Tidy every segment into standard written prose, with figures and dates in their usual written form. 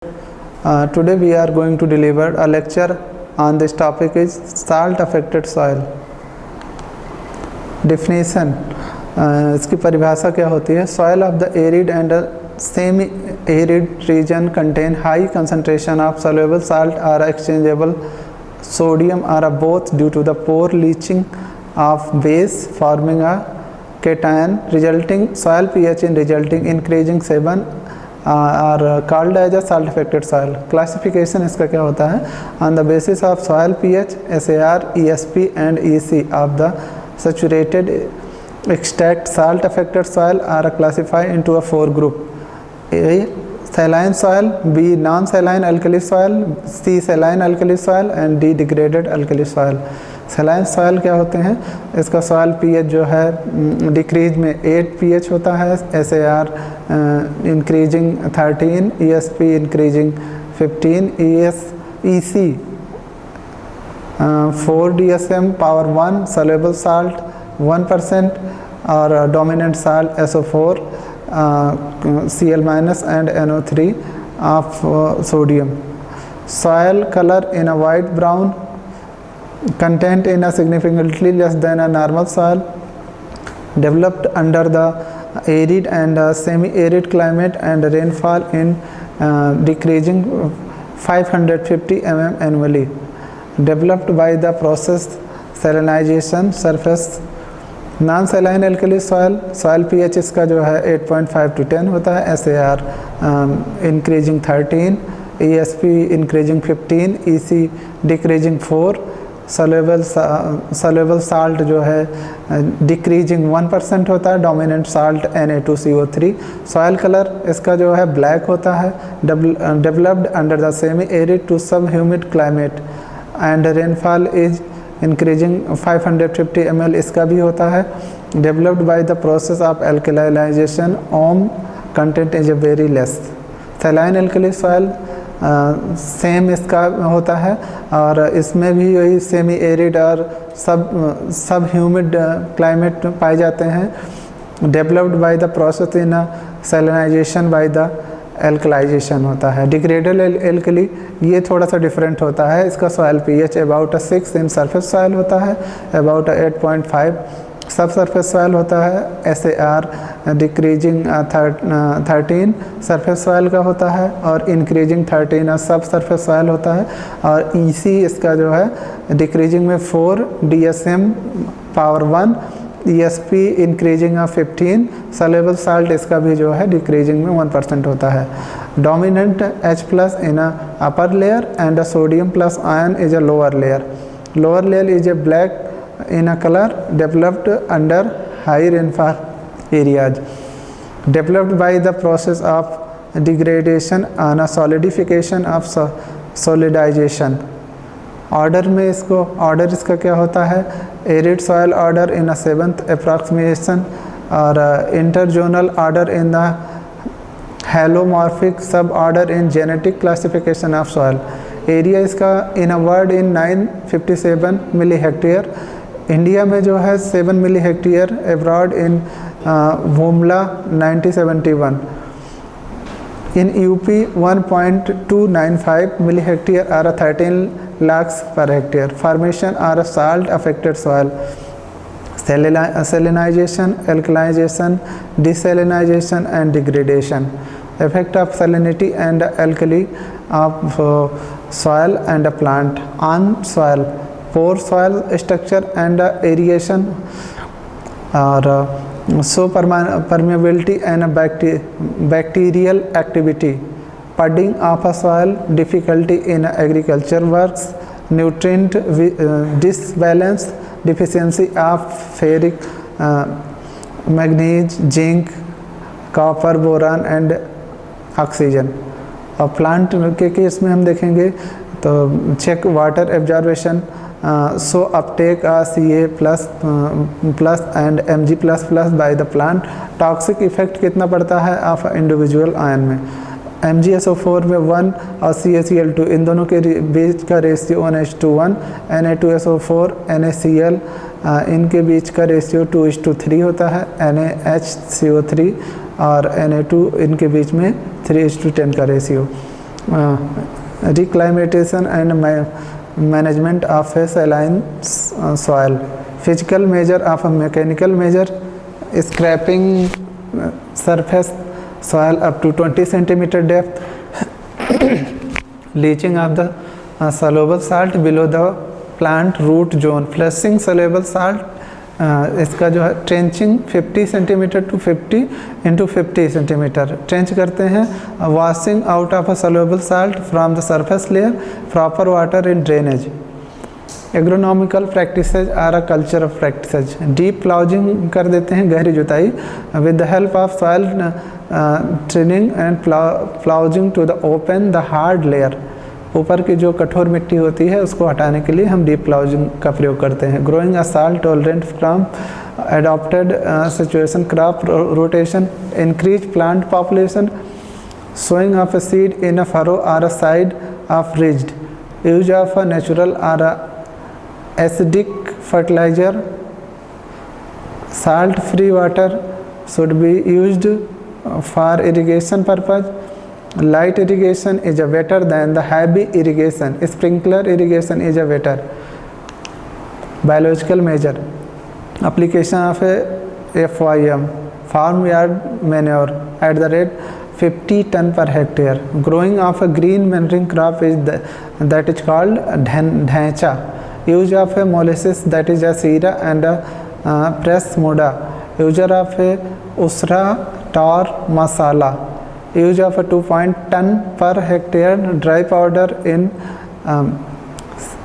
Today we are going to deliver a lecture on this topic is salt affected soil. Definition, इसकी परिभाषा क्या होती है? Soil of the arid and semi-arid region contain high concentration of soluble salt or exchangeable sodium or both due to the poor leaching of base forming a cation, resulting soil pH in resulting increasing 7 are called as a salt affected soil. Classification इसका क्या होता है? On the basis of soil pH, SAR, ESP and EC of the saturated extract, salt affected soil are classified into a 4 group: A. Saline soil, B. non-saline alkali soil, C. saline alkali soil and D. degraded alkali soil. Saline soil क्या होते हैं? इसका soil pH जो है decrease में 8 pH होता है, SAR increasing 13, ESP increasing 15, EC 4 DSM power 1 soluble salt 1% और dominant salt SO4 Cl- and NO3 of sodium. Soil color in a white brown, content in a significantly less than a normal soil, developed under the arid and semi-arid climate and rainfall in decreasing 550 mm annually, developed by the process salinization. Surface non-saline alkali soil, soil pH इसका जो है 8.5 to 10 होता है, SAR increasing 13, ESP increasing 15, EC decreasing 4, soluble salt जो है decreasing 1% होता है, dominant salt Na2CO3. Soil colour इसका जो है ब्लैक होता है, developed under the semi arid to sub humid climate and rainfall is increasing 550 ml इसका भी होता है, developed by the process of alkalization. OM content is very less. Saline alkali soil same इसका होता है और इसमें भी वही सेमी एरिड और सब ह्यूमिड क्लाइमेट पाए जाते हैं, developed by the process in salinization by the alkalization होता है. डिग्रेडेड एल्कली ये थोड़ा सा डिफरेंट होता है, इसका soil pH about 6 in surface soil होता है, अबाउट 8.5 सब सरफेस सॉइल होता है, SAR डिक्रीजिंग 13 सरफेस सॉइल का होता है और इंक्रीजिंग 13 सब सरफेस सॉइल होता है, और EC इसका जो है डिक्रीजिंग में 4 DSM power 1, ESP increasing 15, soluble salt इसका भी जो है डिक्रीजिंग में 1% होता है. Dominant H+ in upper layer and sodium plus ion is a lower layer. Lower layer is a black in a color, developed under high rainfall areas, developed by the process of degradation and a solidification of solidization. Order में इसको order इसका क्या होता है? Arid soil order in a 7th approximation और interzonal order in the halomorphic suborder in genetic classification of soil. Area इसका in a world in 957 million hectare. India में जो है 7 मिली हेक्टेयर, अब्रॉड इन वोमला 9071. In UP 1.295 million hectare और 13 lakhs per hectare. Formation are salt affected soil. Salinization, alkalization, desalinization and degradation. Effect of salinity and alkali of soil and plant on soil. Poor soil structure and aeration or so permeability and bacterial activity. Pudding of a soil, difficulty in agriculture works, nutrient disbalance, deficiency of ferric, manganese, zinc, copper, boron and oxygen. और plant के case में हम देखेंगे तो check water absorption, so uptake Ca plus and Mg++ by the plant. Toxic effect कितना पड़ता है of individual ion में? MgSO4 में 1 और CaCl2 इन दोनों के बीच का रेशियो 1:1, Na2SO4 NaCl इनके बीच का रेशियो 2:3 होता है, NaHCO3 और Na2 इनके बीच में 3:10 का ratio. reclimation and management of a saline soil. Physical measure of a mechanical measure, scraping surface soil up to 20 centimeter depth, leaching of the soluble salt below the plant root zone, flushing soluble salt, इसका जो है trenching 50 centimetre to 50 into 50 centimetre trench करते हैं. Washing out of a soluble salt from the surface layer, proper water in drainage. Agronomical practices are a culture of practices. Deep ploughing कर देते हैं, गहरी जुताई, with the help of soil training and ploughing to the open the hard layer. ऊपर की जो कठोर मिट्टी होती है उसको हटाने के लिए हम डीप प्लाउजिंग का प्रयोग करते हैं. Growing a salt tolerant from adopted situation, crop rotation, increase plant population, sowing of a seed in a furrow और a side of ridged, use of a natural और acidic fertiliser, salt free water should be used for irrigation purpose. Light irrigation is better than the heavy irrigation. Sprinkler irrigation is better. Biological measure, application of a FYM, farmyard manure at the rate 50 ton per hectare. Growing of a green mandarin crop is that is called dhancha. Use of a molasses, that is a sira and a press moda. Use of a usra tar masala. Use of a 2 ton per hectare dry powder in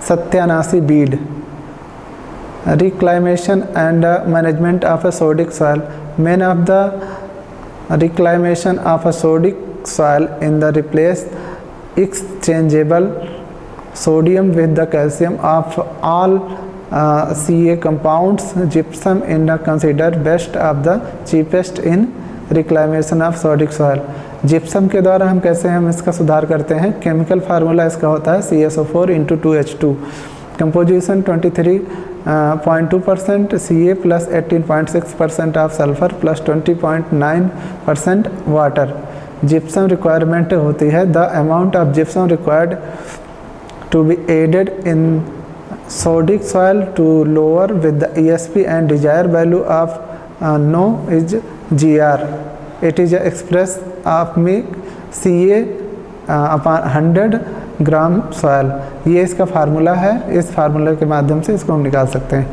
Satyanasi bead. Reclamation and management of a sodic soil. Main of the reclamation of a sodic soil in the replace exchangeable sodium with the calcium of all Ca compounds. Gypsum is considered best of the cheapest in reclamation of sodic soil. Gypsum के द्वारा हम कैसे हम इसका सुधार करते हैं. Chemical formula इसका होता है CSO4 × 2H2. Composition 23.2% Ca plus 18.6% of sulphur plus 20.9% water. Gypsum requirement होती है the amount of gypsum required to be added in sodic soil to lower with the ESP and desired value of no is GR. It is expressed of Ca upon 100 gram soil. ये इसका formula है. इस formula के माध्यम से इसको हम निकाल सकते हैं.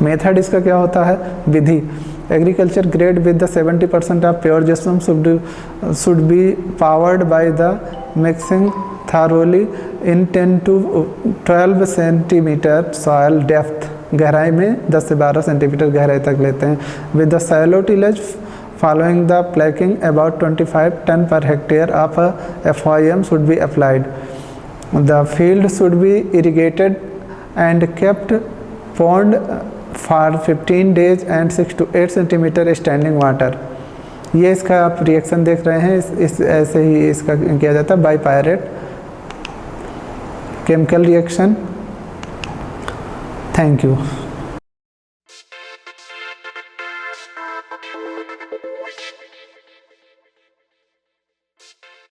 मेथड इसका क्या होता है, विधि. Agriculture grade with the 70% of pure gypsum should be powered by the mixing thoroughly in 10 to 12 centimetre soil depth. गहराई में 10 से 12 सेंटीमीटर गहराई तक लेते हैं. With the shallow tillage following the plucking about 25 ton per hectare of FYM should be applied. The field should be irrigated and kept pond for 15 days and 6 to 8 centimetre standing water. ये इसका आप reaction देख रहे हैं. इस ऐसे ही इसका किया जाता है by pirate chemical reaction. Thank you.